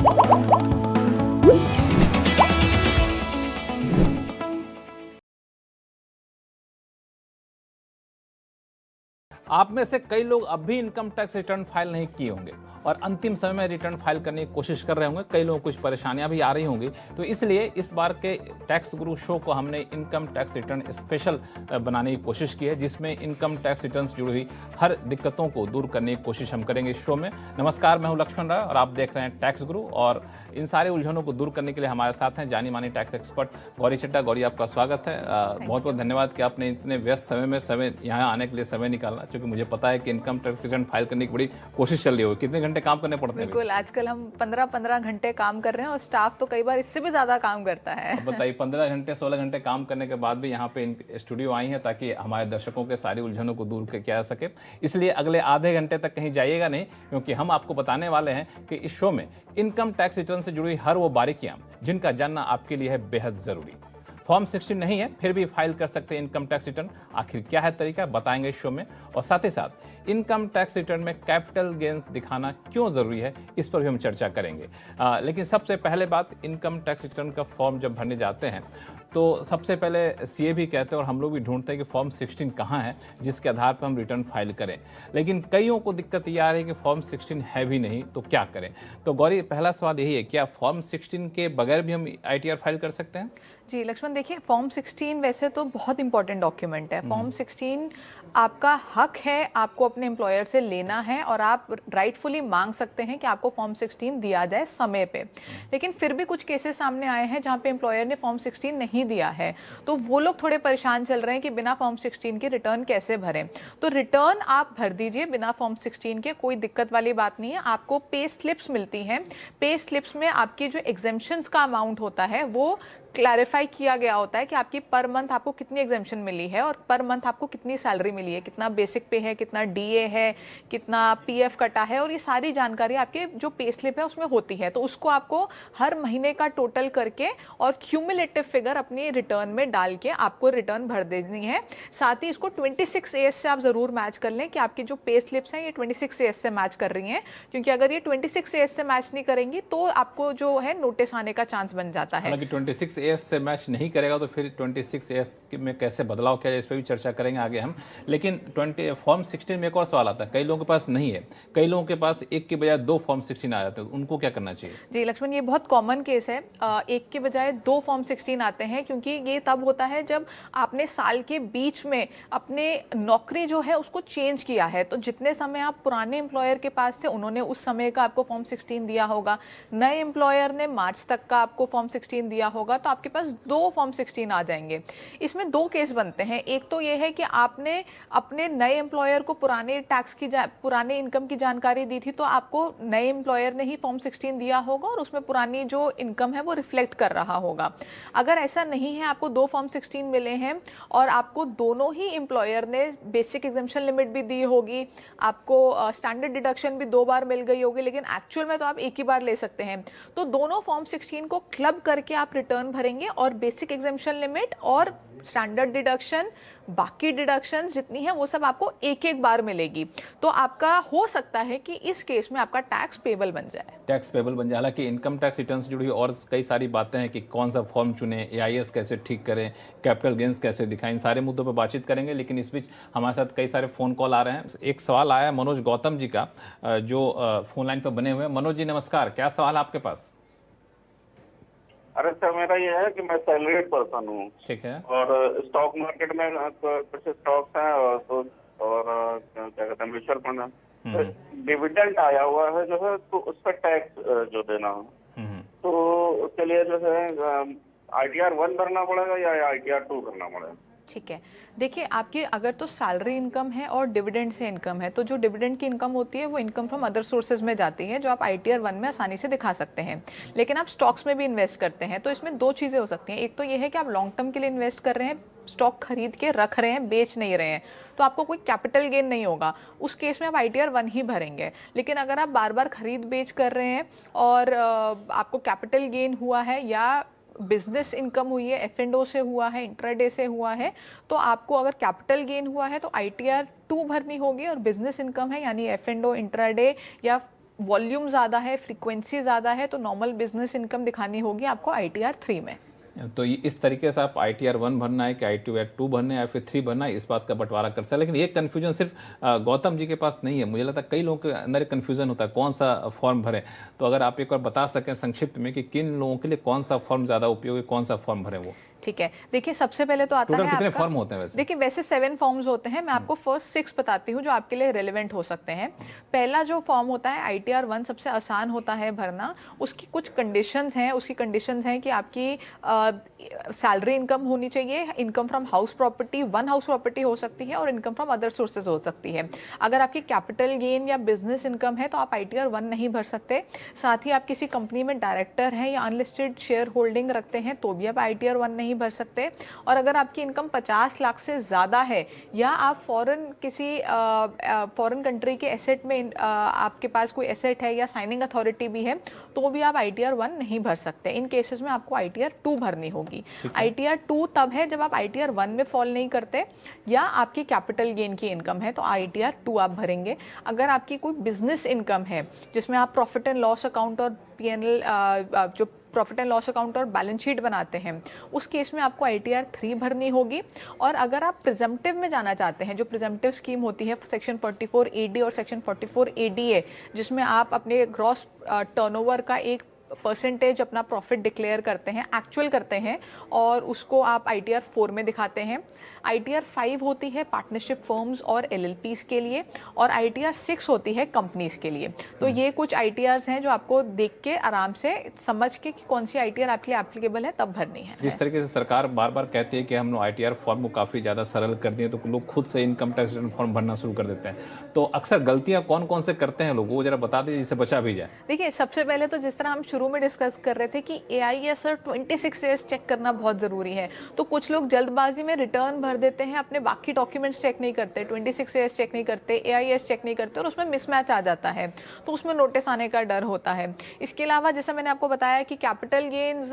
आप में से कई लोग अब भी इनकम टैक्स रिटर्न फाइल नहीं किए होंगे और अंतिम समय में रिटर्न फाइल करने की कोशिश कर रहे होंगे। कई लोगों को कुछ परेशानियां भी आ रही होंगी, तो इसलिए इस बार के टैक्स गुरु शो को हमने इनकम टैक्स रिटर्न स्पेशल बनाने की कोशिश की है, जिसमें इनकम टैक्स रिटर्न से जुड़ी हुई हर दिक्कतों को दूर करने की कोशिश हम करेंगे इस शो में। नमस्कार, मैं हूं लक्ष्मण राय और आप देख रहे हैं टैक्स गुरु, और इन सारे उलझनों को दूर करने के लिए हमारे साथ हैं जानी मानी टैक्स एक्सपर्ट गौरी चड्ढा। गौरी, आपका स्वागत है। बहुत बहुत धन्यवाद कि आपने इतने व्यस्त समय में यहाँ आने के लिए समय निकालना, क्योंकि मुझे पता है कि इनकम टैक्स रिटर्न फाइल करने की बड़ी कोशिश चल रही होगी। कितने घंटे काम करने पड़ते हैं? बिल्कुल, आजकल हम 15-15 घंटे काम कर रहे हैं और स्टाफ तो कई बार इससे भी ज्यादा काम करता है। अब बताइए, 15 घंटे 16 घंटे काम करने के बाद भी यहाँ पे स्टूडियो आई हैं ताकि हमारे दर्शकों के सारी उलझनों को दूर किया जा सके। इसलिए अगले आधे घंटे तक कहीं जाइएगा नहीं, क्योंकि हम आपको बताने वाले हैं कि इस शो में इनकम टैक्स रिटर्न से जुड़ी हर वो बारीकियां जिनका जानना आपके लिए है बेहद जरूरी। फॉर्म 16 नहीं है फिर भी फाइल कर सकते हैं इनकम टैक्स रिटर्न। आखिर क्या है तरीका, बताएंगे इस शो में। और साथ ही साथ इनकम टैक्स रिटर्न में कैपिटल गेन्स दिखाना क्यों जरूरी है, इस पर भी हम चर्चा करेंगे। लेकिन सबसे पहले बात, इनकम टैक्स रिटर्न का फॉर्म जब भरने जाते हैं तो सबसे पहले सीए भी कहते हैं और हम लोग भी ढूंढते हैं कि फॉर्म 16 कहाँ है जिसके आधार पर हम रिटर्न फाइल करें। लेकिन कईयों को दिक्कत ये आ रही है कि फॉर्म 16 है भी नहीं, तो क्या करें। तो गौरी, पहला सवाल यही है, क्या फॉर्म 16 के बगैर भी हम आईटीआर फाइल कर सकते हैं? जी लक्ष्मण, देखिए फॉर्म 16 वैसे तो बहुत इंपॉर्टेंट डॉक्यूमेंट है। फॉर्म 16 आपका हक है, आपको अपने एम्प्लॉयर से लेना है और आप राइटफुली मांग सकते हैं कि आपको फॉर्म 16 दिया जाए समय पे। लेकिन फिर भी कुछ केसेस सामने आए हैं जहां पे एम्प्लॉयर ने फॉर्म 16 नहीं दिया है, तो वो लोग थोड़े परेशान चल रहे हैं कि बिना फॉर्म 16 के रिटर्न कैसे भरें। तो रिटर्न आप भर दीजिए बिना फॉर्म 16 के, कोई दिक्कत वाली बात नहीं है। आपको पे स्लिप्स मिलती हैं, पे स्लिप्स में आपकी जो एग्जेम्पशंस का अमाउंट होता है वो क्लैरिफाई किया गया होता है कि आपकी पर मंथ आपको कितनी एग्जेम्पशन मिली है और पर मंथ आपको कितनी सैलरी मिली है, कितना बेसिक पे है, कितना डीए है, कितना पीएफ कटा है, और ये सारी जानकारी आपके जो पे स्लिप है उसमें होती है। तो उसको आपको हर महीने का टोटल करके और क्यूमुलेटिव फिगर अपनी रिटर्न में डाल के आपको रिटर्न भर देनी है। साथ ही इसको 26 एएस से आप जरूर मैच कर लें कि आपकी जो पे स्लिप्स हैं ये 26 एएस से मैच कर रही हैं, क्योंकि अगर ये 26 एएस से मैच नहीं करेंगी तो आपको जो है नोटिस आने का चांस बन जाता है। 26 एएस से मैच नहीं करेगा तो फिर 26 एएस में कैसे बदलाव किया जाए, इस पर भी चर्चा करेंगे आगे हम। लेकिन फॉर्म 16 में एक और सवाल आता है, कई लोगों के पास नहीं है, कई लोगों के पास एक के बजाय 2 फॉर्म 16 आ जाते हैं, उनको क्या करना चाहिए? जी लक्ष्मण, ये बहुत कॉमन केस है। एक के बजाय 2 फॉर्म 16 आते हैं, क्योंकि ये तब होता है जब आपने साल के बीच में अपने नौकरी जो है उसको चेंज किया है। तो जितने समय आप पुराने एम्प्लॉयर के पास थे उन्होंने उस समय का आपको फॉर्म 16 दिया होगा, नए एम्प्लॉयर ने मार्च तक का आपको फॉर्म 16 दिया होगा, तो आपके पास 2 फॉर्म 16 आ जाएंगे। इसमें 2 केस बनते हैं। एक तो ये है कि आपने अपने नए एम्प्लॉयर को पुराने इनकम की जानकारी दी थी, तो आपको नए एम्प्लॉयर ने ही फॉर्म 16 दिया होगा और उसमें पुरानी जो इनकम है वो रिफ्लेक्ट कर रहा होगा। अगर ऐसा नहीं है, आपको 2 फॉर्म 16 मिले हैं और आपको दोनों ही एम्प्लॉयर ने बेसिक एग्जेम्पशन लिमिट भी दी होगी, आपको स्टैंडर्ड डिडक्शन भी 2 बार मिल गई होगी, लेकिन एक्चुअल में तो आप एक ही बार ले सकते हैं, तो दोनों फॉर्म 16 को क्लब करके आप रिटर्न भरेंगे और बेसिक एग्जेम्पशन लिमिट और स्टैंडर्ड डिडक्शन, बाकी डिडक्शन जितनी है वो सब आपको एक एक बार मिलेगी। तो आपका हो सकता है कि इस केस में आपका टैक्स पेबल बन जाए। हालांकि इनकम टैक्स रिटर्न से जुड़ी और कई सारी बातें हैं कि कौन सा फॉर्म चुने, एआईएस कैसे ठीक करें, कैपिटल गेन्स कैसे दिखाएं, इन सारे मुद्दों पर बातचीत करेंगे। लेकिन इस बीच हमारे साथ कई सारे फोन कॉल आ रहे हैं। एक सवाल आया मनोज गौतम जी का, जो फोन लाइन पर बने हुए हैं। मनोज जी नमस्कार, क्या सवाल आपके पास? अरे सर, मेरा ये है कि मैं सैलरीड पर्सन हूँ। ठीक है। और स्टॉक मार्केट में कुछ स्टॉक्स हैं और क्या कहते हैं, म्यूचुअल फंड है। डिविडेंड आया हुआ है जो है, तो उस पर टैक्स जो देना है, तो उसके लिए जो है आईटीआर 1 भरना पड़ेगा या आईटीआर 2 करना पड़ेगा? ठीक है, देखिए आपकी अगर तो सैलरी इनकम है और डिविडेंड से इनकम है, तो जो डिविडेंड की इनकम होती है वो इनकम फ्रॉम अदर सोर्सेज में जाती है, जो आप आईटीआर 1 में आसानी से दिखा सकते हैं। लेकिन आप स्टॉक्स में भी इन्वेस्ट करते हैं, तो इसमें 2 चीज़ें हो सकती हैं। एक तो ये है कि आप लॉन्ग टर्म के लिए इन्वेस्ट कर रहे हैं, स्टॉक खरीद के रख रहे हैं, बेच नहीं रहे हैं, तो आपको कोई कैपिटल गेन नहीं होगा, उस केस में आप आईटीआर 1 ही भरेंगे। लेकिन अगर आप बार बार खरीद बेच कर रहे हैं और आपको कैपिटल गेन हुआ है या बिजनेस इनकम हुई है, एफ&ओ से हुआ है, इंट्राडे से हुआ है, तो आपको अगर कैपिटल गेन हुआ है तो आईटीआर 2 भरनी होगी, और बिजनेस इनकम है यानी एफ&ओ, इंट्राडे या वॉल्यूम ज़्यादा है, फ्रीक्वेंसी ज़्यादा है, तो नॉर्मल बिजनेस इनकम दिखानी होगी आपको ITR 3 में। तो इस तरीके से आप ITR 1 भरना है कि ITR 2 भरना है या फिर 3 भरना है, इस बात का बंटवारा कर सकते हैं। लेकिन ये कन्फ्यूजन सिर्फ गौतम जी के पास नहीं है, मुझे लगता है कई लोगों के अंदर कन्फ्यूजन होता है कौन सा फॉर्म भरें। तो अगर आप एक बार बता सकें संक्षिप्त में कि किन लोगों के लिए कौन सा फॉर्म ज़्यादा उपयोगी, कौन सा फॉर्म भरें वो। ठीक है, देखिए सबसे पहले तो आता टोटल है कितने आपका, फॉर्म होते हैं वैसे? देखिए वैसे 7 फॉर्म्स होते हैं, मैं आपको फर्स्ट 6 बताती हूँ जो आपके लिए रेलेवेंट हो सकते हैं। पहला जो फॉर्म होता है ITR 1 सबसे आसान होता है भरना। उसकी कुछ कंडीशंस हैं, उसकी कंडीशंस हैं कि आपकी सैलरी इनकम होनी चाहिए, income from house property, 1 house property हो सकती है, और इनकम फ्रॉम अदर सोर्सेज हो सकती है। अगर आपकी कैपिटल गेन या बिजनेस इनकम है तो आप ITR 1 नहीं भर सकते। साथ ही आप किसी कंपनी में डायरेक्टर हैं या अनलिस्टेड शेयर होल्डिंग रखते हैं तो भी आप ITR 1 नहीं भर सकते। और अगर आपकी इनकम 50 लाख से ज़्यादा है या आप फॉरेन कंट्री के एसेट में आपके पास कोई एसेट है या साइनिंग अथॉरिटी भी है तो भी आप ITR 1 नहीं भर सकते। इन केसेस में आपको ITR 2 भरनी होगी। ITR 2 तब है जब आप ITR 1 में फॉल नहीं करते या आपकी कैपिटल गेन की इनकम है तो ITR 2 आप भरेंगे। अगर आपकी कोई बिजनेस इनकम है जिसमें आप प्रॉफिट एंड लॉस अकाउंट और PNL जो प्रॉफिट एंड लॉस अकाउंट और बैलेंस शीट बनाते हैं उस केस में आपको ITR 3 भरनी होगी। और अगर आप प्रिजम्पटिव में जाना चाहते हैं, जो प्रिजम्पटिव स्कीम होती है सेक्शन 44AD और सेक्शन 44ADA, जिसमें आप अपने ग्रॉस टर्नओवर का एक परसेंटेज अपना प्रॉफिट डिक्लेयर करते हैं, एक्चुअल करते हैं, और उसको आप ITR 4 में दिखाते हैं। ITR 5 होती है पार्टनरशिप फर्म्स और LLPs के लिए, और ITR 6 होती है कंपनीज के लिए। तो ये कुछ ITRs हैं जो आपको देख के आराम से समझ के कि कौन सी ITR आपके लिए एप्लीकेबल है तब भरनी है। जिस तरीके से सरकार बार बार कहती है कि हम लोग ITR फॉर्म को काफ़ी ज़्यादा सरल कर दिए, तो लोग खुद से इनकम टैक्स रिटर्न फॉर्म भरना शुरू कर देते हैं। तो अक्सर गलतियाँ कौन कौन से करते हैं लोग, वो जरा बता दीजिए जिससे बचा भी जाए। देखिए सबसे पहले तो जिस तरह हम शुरू में डिस्कस कर रहे थे कि AIS और 26 ईयर्स चेक करना बहुत ज़रूरी है, तो कुछ लोग जल्दबाजी में रिटर्न भर देते हैं, अपने बाकी डॉक्यूमेंट्स चेक नहीं करते, 26 ईयर्स चेक नहीं करते, AIS चेक नहीं करते, और उसमें मिसमैच आ जाता है, तो उसमें नोटिस आने का डर होता है। इसके अलावा जैसा मैंने आपको बताया कि कैपिटल गेन्स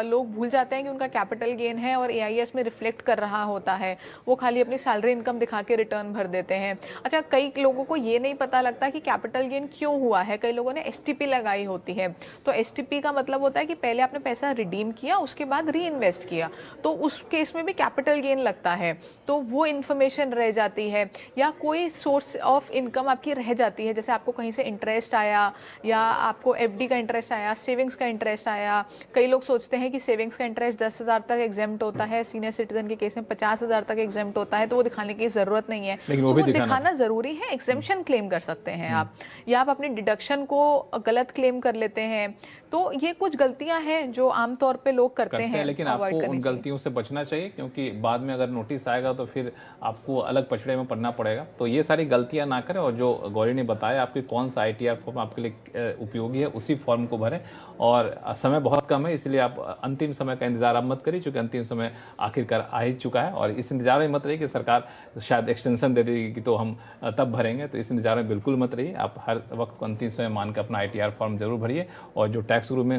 लोग भूल जाते हैं कि उनका कैपिटल गेन है और AIS में रिफ्लेक्ट कर रहा होता है, वो खाली अपनी सैलरी इनकम दिखा के रिटर्न भर देते हैं। अच्छा, कई लोगों को ये नहीं पता लगता कि कैपिटल गेन क्यों हुआ है। कई लोगों ने STP लगाई होती है, तो STP का मतलब होता है कि पहले आपने पैसा रिडीम किया, उसके बाद री इन्वेस्ट किया, तो उस केस में भी कैपिटल गेन लगता है, तो वो इन्फॉर्मेशन रह जाती है। या कोई सोर्स ऑफ इनकम आपकी रह जाती है, जैसे आपको कहीं से इंटरेस्ट आया या आपको FD का इंटरेस्ट आया, सेविंग्स का इंटरेस्ट आया। कई लोग सोचते हैं कि सेविंग्स का इंटरेस्ट 10,000 तक एग्जेम्प्ट होता है, सीनियर सिटीजन के केस में 50,000 तक एग्जेम्प्ट होता है, तो वो दिखाने की जरूरत नहीं है, लेकिन तो वो भी दिखाना जरूरी है। एग्जेम्पशन क्लेम कर सकते हैं आप, या आप अपनी डिडक्शन को गलत क्लेम कर लेते हैं। तो ये कुछ गलतियां हैं जो आमतौर पे लोग करते हैं, लेकिन आपको उन गलतियों से बचना चाहिए, क्योंकि बाद में अगर नोटिस आएगा तो फिर आपको अलग पछड़े में पड़ना पड़ेगा। तो ये सारी गलतियां ना करें, और जो गौरी ने बताया आपकी कौन सा ITR फॉर्म आपके लिए उपयोगी है उसी फॉर्म को भरें। और समय बहुत कम है, इसलिए आप अंतिम समय का इंतजार आप मत करिए, क्योंकि अंतिम समय आखिरकार आ ही चुका है। और इस इंतजार में मत रहिए कि सरकार शायद एक्सटेंशन दे देगी कि तो हम तब भरेंगे, तो इस इंतजार में बिल्कुल मत रहिए। आप हर वक्त को अंतिम समय मान कर अपना ITR फॉर्म जरूर भरिए। और जो टैक्स गुरु में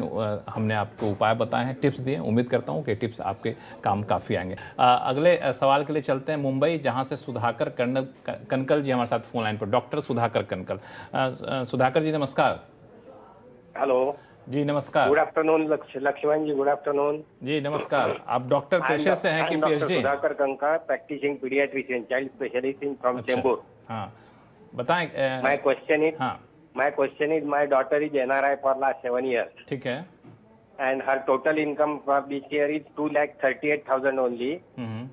हमने आपको उपाय बताए हैं, टिप्स दिए, उम्मीद करता हूं कि टिप्स आपके काम काफ़ी आएंगे। अगले सवाल के लिए चलते हैं मुंबई, जहां से सुधाकर कनकल जी हमारे साथ फोन लाइन पर। डॉक्टर सुधाकर कनकल। सुधाकर जी नमस्कार। हेलो जी नमस्कार। Good afternoon Lakshman ji, good afternoon जी नमस्कार। आप डॉक्टर पेशे से हैं कि PhD? Sudhakar Kanka, practising paediatrician, child specialist in from Chembur. हाँ बताएं। माय क्वेश्चन इज, हाँ my daughter is NRI for last 7 years. ठीक है। And her total income for this year is 2,38,000 only.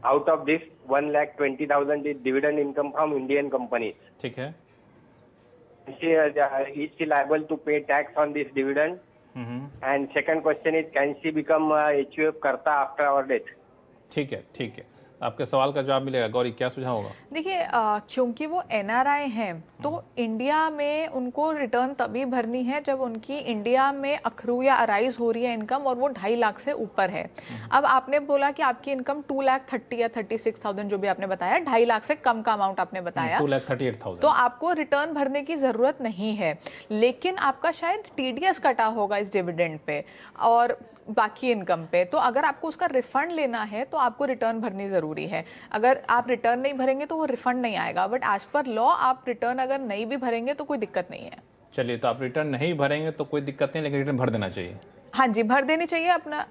Out of this, 1,20,000 is dividend income from Indian companies. ठीक है। Is she liable to pay tax on this dividend? And second question is, can she become HUF karta after our death? ठीक है, ठीक है, आपके सवाल का जवाब मिलेगा। गौरी क्या सुझाव होगा? देखिए क्योंकि वो NRI हैं तो इंडिया में उनको रिटर्न तभी भरनी है जब उनकी इंडिया में अखरू या अराइज हो रही है इनकम और वो 2.5 लाख से ऊपर है। अब आपने बोला कि आपकी इनकम 2,30,000 या 36,000 जो भी आपने बताया, 2.5 लाख से कम का अमाउंट आपने बताया, 2,38,000, तो आपको रिटर्न भरने की जरूरत नहीं है। लेकिन आपका शायद TDS कटा होगा इस डिविडेंड पे और बाकी इनकम पे, तो अगर आपको उसका रिफंड लेना है तो आपको रिटर्न भरनी जरूरी है। अगर आप रिटर्न नहीं भरेंगे तो वो रिफंड नहीं आएगा, बट एज पर लॉ आप रिटर्न अगर नहीं भी भरेंगे तो कोई दिक्कत नहीं है। चलिए, तो आप रिटर्न नहीं भरेंगे तो कोई दिक्कत नहीं, लेकिन रिटर्न भर देना चाहिए। हाँ जी, भर देनी चाहिए अपना।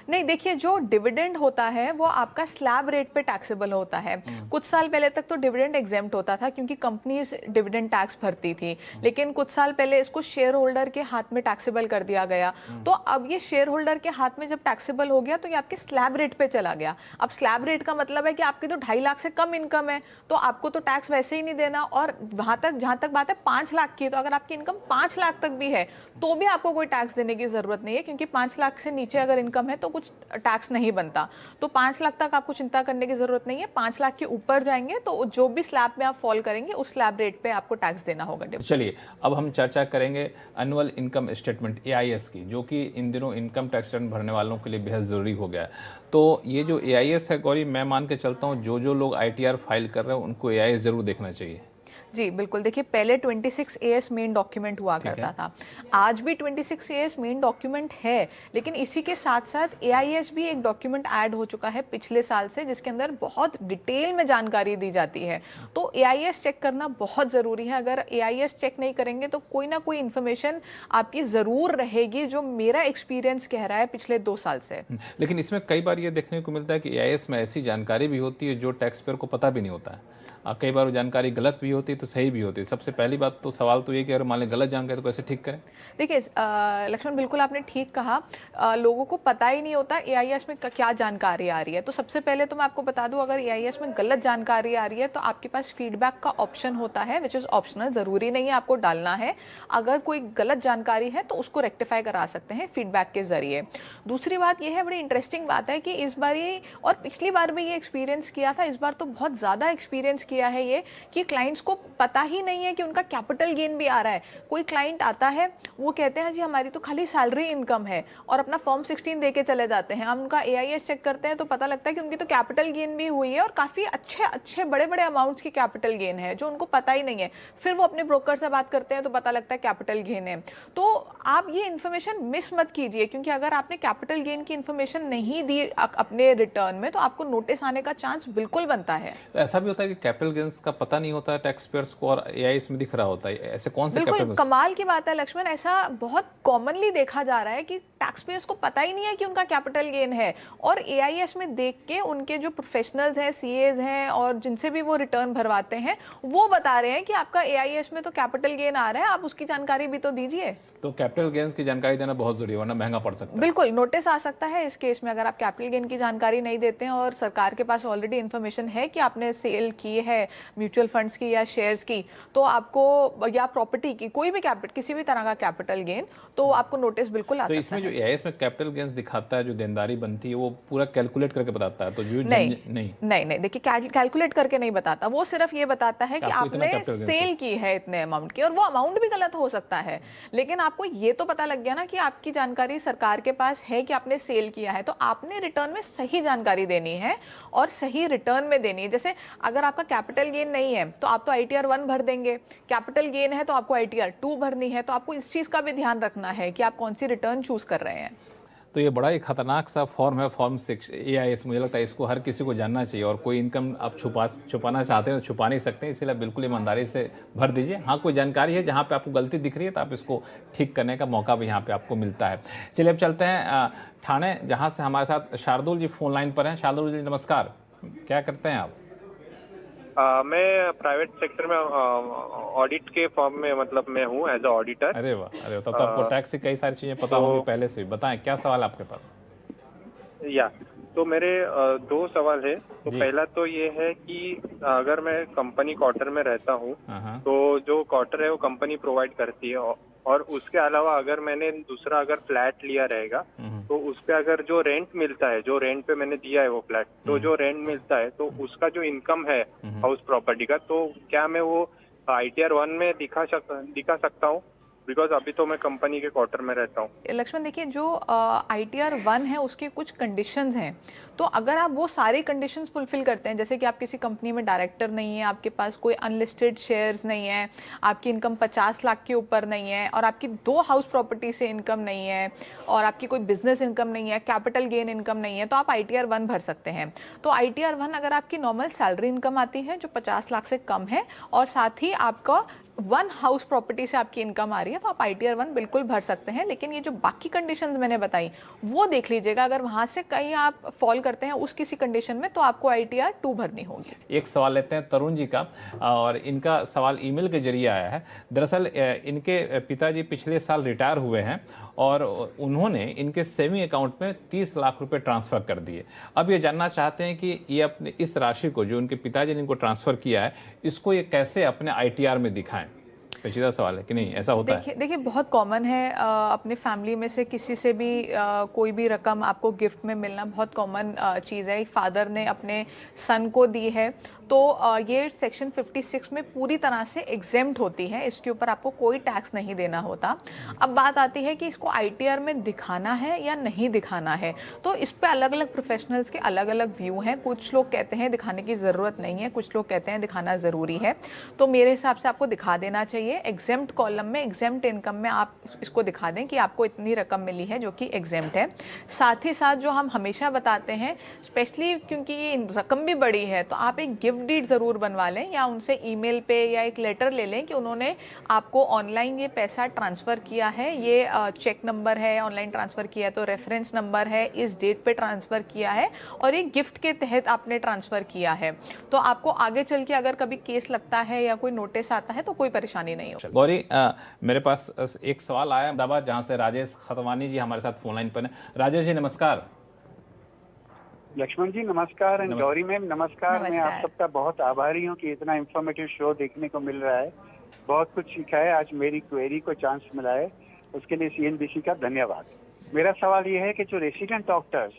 नहीं, देखिए, जो डिविडेंड होता है वो आपका स्लैब रेट पे टैक्सेबल होता है। कुछ साल पहले तक तो डिविडेंड एग्जेम्प्ट होता था क्योंकि कंपनीज डिविडेंड टैक्स भरती थी, लेकिन कुछ साल पहले इसको शेयर होल्डर के हाथ में टैक्सेबल कर दिया गया। तो अब ये शेयर होल्डर के हाथ में जब टैक्सेबल हो गया तो ये आपके स्लैब रेट पे चला गया। अब स्लैब रेट का मतलब है कि आपकी तो 2.5 लाख से कम इनकम है तो आपको तो टैक्स वैसे ही नहीं देना, और जहां तक बात है 5 लाख की, तो अगर आपकी इनकम 5 लाख तक भी है तो भी आपको कोई टैक्स देने की जरूरत नहीं है, क्योंकि 5 लाख से नीचे अगर इनकम है तो कुछ टैक्स नहीं बनता। तो 5 लाख तक आपको चिंता करने की जरूरत नहीं है। 5 लाख के ऊपर जाएंगे तो जो भी स्लैब में आप फॉल करेंगे उस स्लैब रेट पे आपको टैक्स देना होगा। चलिए, अब हम चर्चा करेंगे एनुअल इनकम स्टेटमेंट AIS की, जो कि इन दिनों इनकम टैक्स रिटर्न भरने वालों के लिए बेहद ज़रूरी हो गया है। तो ये जो AIS है गौरी, मैं मान के चलता हूँ जो लोग ITR फाइल कर रहे हैं उनको AIS जरूर देखना चाहिए। जी बिल्कुल, देखिए, पहले 26AS मेन डॉक्यूमेंट हुआ करता था, आज भी 26AS मेन डॉक्यूमेंट है, लेकिन इसी के साथ साथ AIS भी एक डॉक्यूमेंट ऐड हो चुका है पिछले साल से, जिसके अंदर बहुत डिटेल में जानकारी दी जाती है। तो AIS चेक करना बहुत ज़रूरी है। अगर AIS चेक नहीं करेंगे तो कोई ना कोई इन्फॉर्मेशन आपकी ज़रूर रहेगी, जो मेरा एक्सपीरियंस कह रहा है पिछले 2 साल से। लेकिन इसमें कई बार ये देखने को मिलता है कि AIS में ऐसी जानकारी भी होती है जो टैक्स पेयर को पता भी नहीं होता है। कई बार वो जानकारी गलत भी होती है तो सही भी होती है। सबसे पहली बात तो सवाल तो ये कि अगर मान लें गलत जानकारी तो कैसे ठीक करें? देखिए लक्ष्मण, बिल्कुल आपने ठीक कहा, लोगों को पता ही नहीं होता AIS में क्या जानकारी आ रही है। तो सबसे पहले तो मैं आपको बता दूं, अगर AIS में गलत जानकारी आ रही है तो आपके पास फीडबैक का ऑप्शन होता है, विच इज़ ऑप्शनल, ज़रूरी नहीं है आपको डालना है। अगर कोई गलत जानकारी है तो उसको रेक्टिफाई करा सकते हैं फीडबैक के जरिए। दूसरी बात यह है, बड़ी इंटरेस्टिंग बात है कि इस बार ये, और पिछली बार भी ये एक्सपीरियंस किया था, इस बार तो बहुत ज़्यादा एक्सपीरियंस किया है ये, कि क्लाइंट्स को पता ही नहीं है कि उनका कैपिटल गेन भी आ रहा है। कोई क्लाइंट आता है, वो कहते हैं जी हमारी तो खाली सैलरी इनकम है, और अपना फॉर्म 16 दे के चले जाते हैं। हम उनका AIS चेक करते हैं तो पता लगता है कि उनकी तो कैपिटल गेन भी हुई है, और काफ़ी अच्छे बड़े बड़े अमाउंट्स की कैपिटल गेन है जो उनको पता ही नहीं है। फिर वो अपने ब्रोकर से बात करते हैं तो पता लगता है कैपिटल गेन है। तो आप ये इन्फॉर्मेशन मिस मत कीजिए, क्योंकि अगर आपने कैपिटल गेन की इन्फॉर्मेशन नहीं दी अपने रिटर्न में तो आपको नोटिस आने का चांस बिल्कुल बनता है। तो ऐसा भी होता है कि कैपिटल गेन्स का पता नहीं होता है टैक्स पेयर्स को और AIS में दिख रहा होता है, ऐसे कौन से बिल्कुल कमाल की बात है लक्ष्मण, ऐसा बहुत कॉमनली देखा जा रहा है कि टैक्स पेयर्स को पता ही नहीं है कि उनका कैपिटल गेन है, और AIS में देख के उनके जो प्रोफेशनल्स हैं, CAs हैं, और जिनसे भी वो रिटर्न भरवाते हैं, वो बता रहे हैं कि आपका AIS में तो कैपिटल गेन आ रहा है, आप उसकी जानकारी भी तो दीजिए। तो कैपिटल गेन्स की जानकारी देना बहुत जरूरी है, वरना महंगा पड़ सकता है। बिल्कुल, नोटिस आ सकता है इस केस में। अगर आप कैपिटल गेन की जानकारी नहीं देते हैं और सरकार के पास ऑलरेडी इन्फॉर्मेशन है कि आपने सेल की है म्यूचुअल फंड्स की या शेयर्स की, तो आपको, या प्रॉपर्टी की, कोई भी कैपिटल, किसी भी तरह का कैपिटल गेन, तो आपको नोटिस बिल्कुल आ सकता है। तो इसमें जो AIS में कैपिटल गेन्स दिखाता है, जो देनदारी बनती है, वो पूरा कैलकुलेट करके बताता है, तो जो नहीं, देखिए, कैलकुलेट करके नहीं बताता, वो सिर्फ ये बताता है कि आपने सेल की है इतने अमाउंट की, और वो अमाउंट भी गलत हो सकता है, लेकिन आपको ये तो पता लग गया ना कि आपकी जानकारी सरकार के पास है कि आपने सेल किया है। तो आपने रिटर्न में सही जानकारी देनी है और सही रिटर्न में देनी है। जैसे अगर आपका कैपिटल गेन नहीं है तो आप तो ITR 1 भर देंगे, कैपिटल गेन है तो आपको ITR 2 भरनी है। तो आपको इस चीज का भी ध्यान रखना है कि आप कौन सी रिटर्न चूज कर रहे हैं। तो ये बड़ा ही खतरनाक सा फॉर्म है, फॉर्म 6 AIS। मुझे लगता है इसको हर किसी को जानना चाहिए, और कोई इनकम आप छुपाना चाहते हैं तो छुपा नहीं सकते, इसलिए बिल्कुल ईमानदारी से भर दीजिए। हाँ, कोई जानकारी है जहाँ पे आपको गलती दिख रही है तो आप इसको ठीक करने का मौका भी यहाँ पे आपको मिलता है। चलिए अब चलते हैं ठाणे, जहाँ से हमारे साथ शार्दुल जी फोन लाइन पर हैं। शार्दुल जी नमस्कार, क्या करते हैं आप? मैं प्राइवेट सेक्टर में ऑडिट के फॉर्म में, मतलब मैं हूँ एज अ ऑडिटर। अरे वाह, अरे तब तो आपको टैक्स की कई सारी चीजें पता होंगी पहले से। बताएं क्या सवाल आपके पास? तो मेरे 2 सवाल है। तो पहला तो ये है कि अगर मैं कंपनी क्वार्टर में रहता हूँ तो जो क्वार्टर है वो कंपनी प्रोवाइड करती है, और उसके अलावा अगर मैंने दूसरा अगर फ्लैट लिया रहेगा तो उस पे अगर जो रेंट मिलता है, जो रेंट पे मैंने दिया है वो फ्लैट, तो जो रेंट मिलता है तो उसका जो इनकम है हाउस प्रॉपर्टी का, तो क्या मैं वो ITR 1 में दिखा सकता हूँ? बिकॉज अभी तो मैं कंपनी के क्वार्टर में रहता हूँ। लक्ष्मण, देखिए, जो ITR 1 है उसके कुछ कंडीशंस हैं। तो अगर आप वो सारे कंडीशंस फुलफिल करते हैं, जैसे कि आप किसी कंपनी में डायरेक्टर नहीं है, आपके पास कोई अनलिस्टेड शेयर्स नहीं है, आपकी इनकम 50 लाख के ऊपर नहीं है, और आपकी 2 हाउस प्रॉपर्टी से इनकम नहीं है, और आपकी कोई बिजनेस इनकम नहीं है, कैपिटल गेन इनकम नहीं है, तो आप ITR 1 भर सकते हैं। तो ITR 1 अगर आपकी नॉर्मल सैलरी इनकम आती है जो 50 लाख से कम है, और साथ ही आपका वन हाउस प्रॉपर्टी से आपकी इनकम आ रही है तो आप ITR 1 बिल्कुल भर सकते हैं, लेकिन ये जो बाकी कंडीशंस मैंने बताई वो देख लीजिएगा। अगर वहां से कहीं आप फॉल करते हैं उस किसी कंडीशन में तो आपको ITR 2 भरनी होगी। एक सवाल लेते हैं तरुण जी का, और इनका सवाल ईमेल के जरिए आया है। दरअसल इनके पिताजी पिछले साल रिटायर हुए हैं और उन्होंने इनके सेविंग अकाउंट में 30 लाख रुपए ट्रांसफर कर दिए। अब ये जानना चाहते हैं कि ये अपने इस राशि को जो उनके पिताजी ने इनको ट्रांसफर किया है, इसको ये कैसे अपने ITR में दिखाएं। पेचीदा सवाल है कि नहीं, ऐसा होता है? देखिए बहुत कॉमन है, अपने फैमिली में से किसी से भी कोई भी रकम आपको गिफ्ट में मिलना बहुत कॉमन चीज़ है। फादर ने अपने सन को दी है तो ये सेक्शन 56 में पूरी तरह से एग्जेम्प्ट होती है, इसके ऊपर आपको कोई टैक्स नहीं देना होता। अब बात आती है कि इसको ITR में दिखाना है या नहीं दिखाना है, तो इस पे अलग अलग प्रोफेशनल्स के अलग अलग व्यू हैं। कुछ लोग कहते हैं दिखाने की ज़रूरत नहीं है, कुछ लोग कहते हैं दिखाना ज़रूरी है। तो मेरे हिसाब से आपको दिखा देना चाहिए। एग्जेम्प्ट कॉलम में, एग्जेम्प्ट इनकम में आप इसको दिखा दें कि आपको इतनी रकम मिली है जो कि एग्जेम्प्ट है। साथ ही साथ जो हम हमेशा बताते हैं, स्पेशली क्योंकि ये रकम भी बड़ी है, तो आप एक गिफ्ट डीड ज़रूर बनवा लें या उनसे ईमेल पे या एक लेटर ले लें कि उन्होंने आपको ऑनलाइन ये पैसा ट्रांसफ़र किया है, ये चेक नंबर है, ऑनलाइन ट्रांसफ़र किया है तो रेफरेंस नंबर है, इस डेट पे ट्रांसफ़र किया है और एक गिफ्ट के तहत आपने ट्रांसफ़र किया है। तो आपको आगे चल के अगर कभी केस लगता है या कोई नोटिस आता है तो कोई परेशानी नहीं हो। गौरी, मेरे पास एक सवाल आया अहमदाबाद, जहां से राजेश खतवानी जी हमारे साथ फोन लाइन पर हैं। राजेश जी नमस्कार। लक्ष्मण जी नमस्कार, एंड गौरी मैम नमस्कार। मैं आप सबका बहुत आभारी हूँ कि इतना इंफॉर्मेटिव शो देखने को मिल रहा है। बहुत कुछ सीखा है, आज मेरी क्वेरी को चांस मिला है, उसके लिए CNBC का धन्यवाद। मेरा सवाल ये है कि जो रेसिडेंट डॉक्टर्स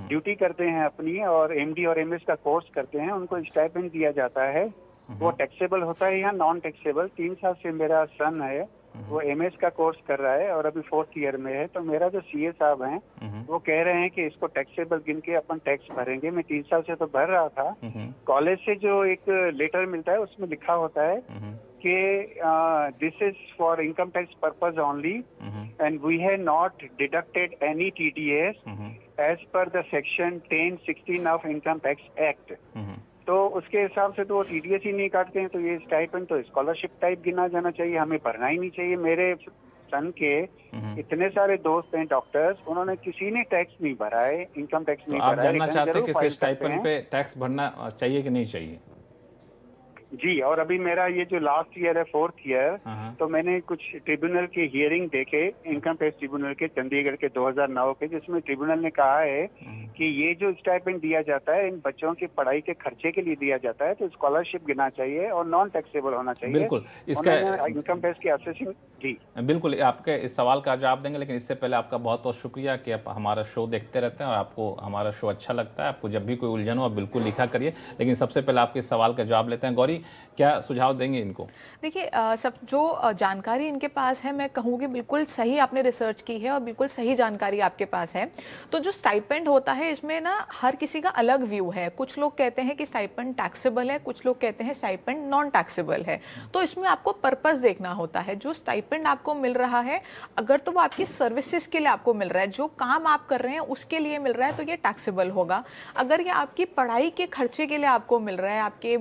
ड्यूटी करते हैं अपनी और MD और MS का कोर्स करते हैं, उनको स्टाइपेंड दिया जाता है, वो टैक्सेबल होता है या नॉन टैक्सेबल? 3 साल से मेरा सन है, वो MS का कोर्स कर रहा है और अभी 4th ईयर में है। तो मेरा जो CA साहब हैं वो कह रहे हैं कि इसको टैक्सेबल गिन के अपन टैक्स भरेंगे। मैं 3 साल से तो भर रहा था। कॉलेज से जो एक लेटर मिलता है उसमें लिखा होता है कि this is for income tax purpose only and we have not deducted any TDS as per the section 1016 of income tax act. तो उसके हिसाब से तो वो TDS ही नहीं काटते हैं, तो ये स्टाइपेंड तो स्कॉलरशिप टाइप गिना जाना चाहिए, हमें भरना ही नहीं चाहिए। मेरे सन के इतने सारे दोस्त हैं डॉक्टर्स, उन्होंने किसी ने टैक्स नहीं भरा है, इनकम टैक्स नहीं भरा है। आप जानना चाहते हैं कि स्टाइपेंड पे टैक्स भरना चाहिए कि नहीं चाहिए? जी, और अभी मेरा ये जो लास्ट ईयर है 4th ईयर, तो मैंने कुछ ट्रिब्यूनल के हियरिंग देखे, इनकम टैक्स ट्रिब्यूनल के चंडीगढ़ के 2009 के, जिसमें ट्रिब्यूनल ने कहा है कि ये जो स्टाइपेंड दिया जाता है इन बच्चों की पढ़ाई के खर्चे के लिए दिया जाता है, तो स्कॉलरशिप गिना चाहिए और नॉन टैक्सेबल होना चाहिए। बिल्कुल, इसका इनकम टैक्स की असेसिंग। जी बिल्कुल, आपके इस सवाल का जवाब देंगे, लेकिन इससे पहले आपका बहुत बहुत शुक्रिया कि आप हमारा शो देखते रहते हैं और आपको हमारा शो अच्छा लगता है। आपको जब भी कोई उलझन हो आप बिल्कुल लिखा करिए, लेकिन सबसे पहले आपके सवाल का जवाब लेते हैं। गौरी, क्या सुझाव देंगे इनको? देखिए, सब जो जानकारी इनके पास है, मैं कहूँगी बिल्कुल सही आपने रिसर्च की है और बिल्कुल सही जानकारी आपके पास है। तो जो स्टाइपेंड होता है इसमें ना हर किसी का अलग व्यू है। कुछ लोग कहते हैं कि स्टाइपेंड टैक्सेबल है, कुछ लोग कहते हैं स्टाइपेंड नॉन टैक्सेबल है। तो इसमें आपको पर्पस देखना होता है। जो स्टाइपेंड आपको मिल रहा है, अगर तो वो आपकी सर्विसेज के लिए आपको मिल रहा है, जो काम आप कर रहे हैं उसके लिए मिल रहा है, तो ये टैक्सेबल होगा। अगर ये आपकी पढ़ाई के खर्चे के लिए आपको मिल रहा है, आपके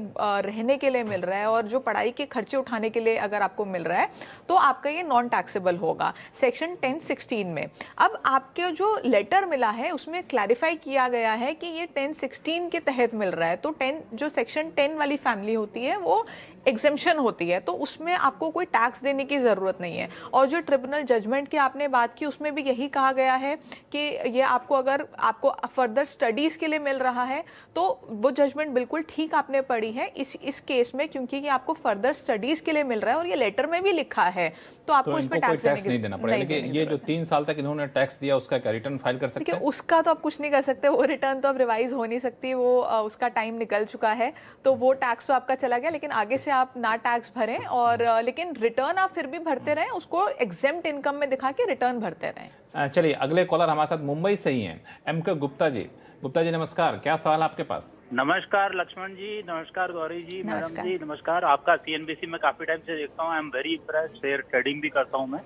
रहने के लिए मिल रहा है और जो पढ़ाई के खर्चे उठाने के लिए अगर आपको मिल रहा है, तो आपका ये नॉन टैक्सेबल होगा सेक्शन 1016 में। अब आपके जो लेटर मिला है उसमें क्लैरिफाई किया गया है कि ये 1016 के तहत मिल रहा है। तो 10 जो सेक्शन 10 वाली फैमिली होती है वो एग्जेम्पशन होती है, तो उसमें आपको कोई टैक्स देने की ज़रूरत नहीं है। और जो ट्रिब्यूनल जजमेंट की आपने बात की उसमें भी यही कहा गया है कि ये आपको अगर आपको फर्दर स्टडीज़ के लिए मिल रहा है तो वो जजमेंट बिल्कुल ठीक आपने पढ़ी है इस केस में, क्योंकि ये आपको फर्दर स्टडीज़ के लिए मिल रहा है और ये लेटर में भी लिखा है, तो आपको इस पर टैक्स नहीं देना पड़ेगा। लेकिन ये जो 3 साल तक इन्होंने टैक्स दिया उसका क्या रिटर्न फाइल कर सकते हैं? उसका तो आप कुछ नहीं कर सकते, वो रिटर्न तो अब रिवाइज हो नहीं सकती, वो उसका टाइम निकल चुका है, तो वो टैक्स तो आपका चला गया। लेकिन आगे से आप ना टैक्स भरें और लेकिन रिटर्न आप फिर भी भरते रहें, उसको एग्जेम्प्ट इनकम में दिखा के रिटर्न भरते रहें। चलिए, अगले कॉलर हमारे साथ मुंबई से ही हैं, MK गुप्ता जी। गुप्ता जी नमस्कार, क्या सवाल आपके पास? नमस्कार लक्ष्मण जी, नमस्कार गौरी जी, मैडम जी नमस्कार। आपका CNBC में काफी टाइम से देखता हूँ, I am very impressed, share trading भी करता हूँ मैं।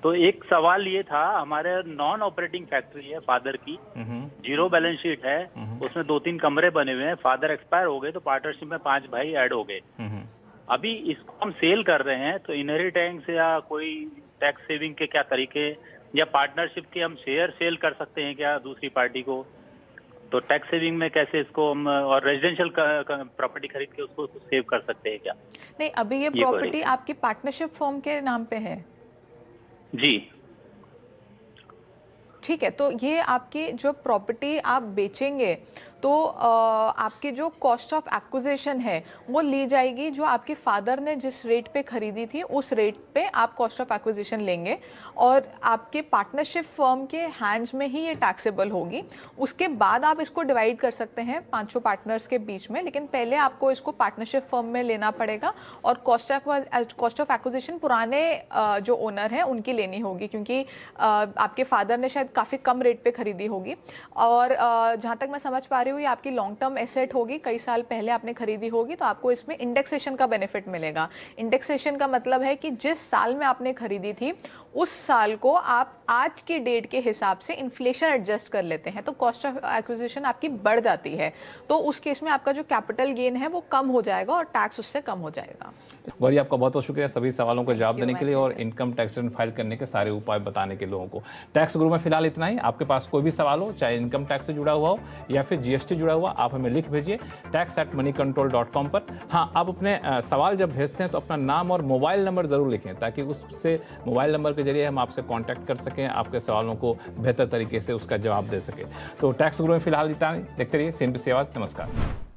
तो एक सवाल ये था, हमारे नॉन ऑपरेटिंग फैक्ट्री है फादर की, 0 बैलेंस शीट है, उसमें 2-3 कमरे बने हुए हैं। फादर एक्सपायर हो गए तो पार्टनरशिप में 5 भाई ऐड हो गए। अभी इसको हम सेल कर रहे हैं तो इनहेरिटेंस या कोई टैक्स सेविंग के क्या तरीके, या पार्टनरशिप के हम शेयर सेल कर सकते हैं क्या दूसरी पार्टी को, तो टैक्स सेविंग में कैसे इसको हम, और रेजिडेंशियल प्रॉपर्टी खरीद के उसको सेव कर सकते हैं क्या? नहीं, अभी ये प्रॉपर्टी आपकी पार्टनरशिप फर्म के नाम पे है जी। ठीक है, तो ये आपकी जो प्रॉपर्टी आप बेचेंगे तो आपकी जो कॉस्ट ऑफ एक्विजिशन है वो ली जाएगी, जो आपके फादर ने जिस रेट पे खरीदी थी उस रेट पे आप कॉस्ट ऑफ एक्विजिशन लेंगे और आपके पार्टनरशिप फर्म के हैंड्स में ही ये टैक्सेबल होगी। उसके बाद आप इसको डिवाइड कर सकते हैं 500 पार्टनर्स के बीच में, लेकिन पहले आपको इसको पार्टनरशिप फर्म में लेना पड़ेगा और कॉस्ट ऑफ एक्विजिशन पुराने जो ओनर हैं उनकी लेनी होगी, क्योंकि आपके फादर ने शायद काफ़ी कम रेट पे खरीदी होगी। और जहाँ तक मैं समझ पा रही हुई आपकी लॉन्ग टर्म एसेट होगी, कई साल पहले आपने खरीदी होगी, तो आपको इसमें इंडेक्सेशन का बेनिफिट मिलेगा। इंडेक्सेशन का मतलब है कि जिस साल में आपने खरीदी थी उस साल को आप आज की डेट के हिसाब से इन्फ्लेशन एडजस्ट कर लेते हैं, तो कॉस्ट ऑफ एक्विजिशन आपकी बढ़ जाती है, तो उस केस में आपका जो कैपिटल गेन है वो कम हो जाएगा और टैक्स उससे कम हो जाएगा। गौरी, आपका बहुत बहुत शुक्रिया सभी सवालों का जवाब देने के लिए और इनकम टैक्स रिटर्न फाइल करने के सारे उपाय बताने के लोगों को। टैक्स गुरु में फिलहाल इतना ही। आपके पास कोई भी सवाल हो, चाहे इनकम टैक्स से जुड़ा हुआ हो या फिर जीएसटी जुड़ा हुआ, आप हमें लिख भेजिए tax@moneycontrol.com पर। हाँ, आप अपने सवाल जब भेजते हैं तो अपना नाम और मोबाइल नंबर जरूर लिखें, ताकि उससे मोबाइल नंबर के जरिए हम आपसे कांटेक्ट कर सकें, आपके सवालों को बेहतर तरीके से उसका जवाब दे सकें। तो टैक्स गुरु में फिलहाल इतना ही। देखते रहिए CNBC आवाज़। नमस्कार।